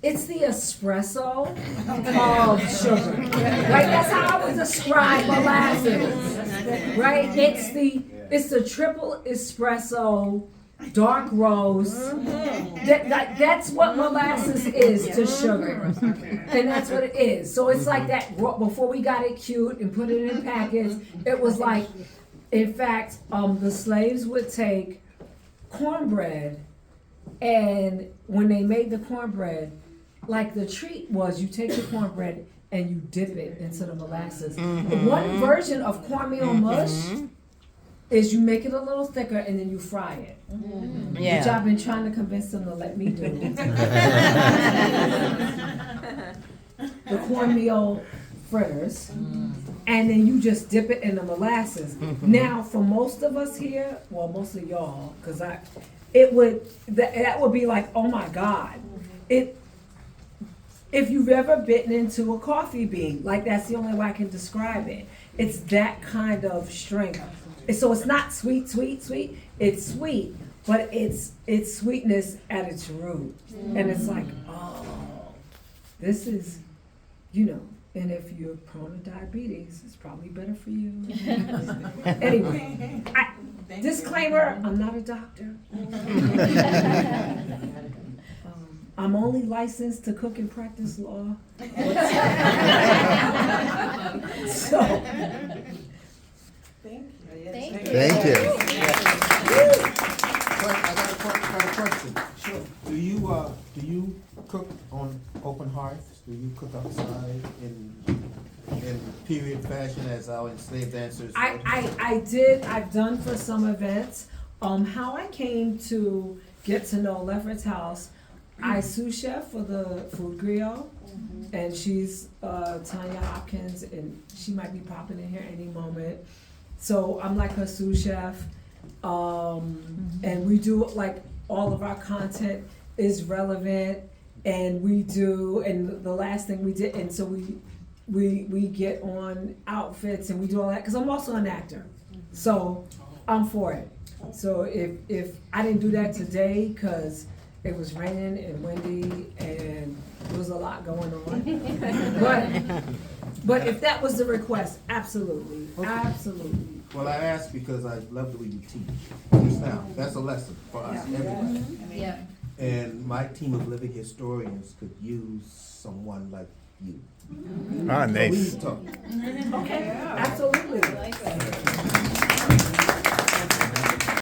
it's the espresso of sugar. Right? That's how I would describe molasses. Right? It's the triple espresso dark roast. That's what molasses is to sugar. And that's what it is. So it's like that before we got it cute and put it in packets, it was like, in fact, the slaves would take cornbread, and when they made the cornbread, like the treat was you take the cornbread and you dip it into the molasses. One version of cornmeal mush is you make it a little thicker and then you fry it. Yeah. Which I've been trying to convince them to let me do. The cornmeal fritters. And then you just dip it in the molasses. Now, for most of us here, well, most of y'all, because that would be like, oh my God. If you've ever bitten into a coffee bean, like that's the only way I can describe it. It's that kind of strength. So it's not sweet. It's sweet, but it's sweetness at its root. And it's like, oh, this is, and if you're prone to diabetes, it's probably better for you. Anyway, disclaimer, I'm not a doctor. I'm only licensed to cook and practice law. So, Thank you. I got a question. Sure. Do you cook on open hearths? Do you cook outside in period fashion as our enslaved dancers? I did. I've done for some events. How I came to get to know Lefferts House, I sous chef for the food griot, and she's Tanya Hopkins, and she might be popping in here any moment. So I'm like her sous chef, and we do like all of our content is relevant, and we do, and the last thing we did, and so we get on outfits and we do all that, because I'm also an actor, so I'm for it. So if I didn't do that today, because it was raining and windy and there was a lot going on, but if that was the request, absolutely, absolutely. Well, I asked because I love the way you teach. Just now, that's a lesson for us, everybody. Yeah. And my team of living historians could use someone like you. Ah, So we nice. need to talk. Okay, absolutely.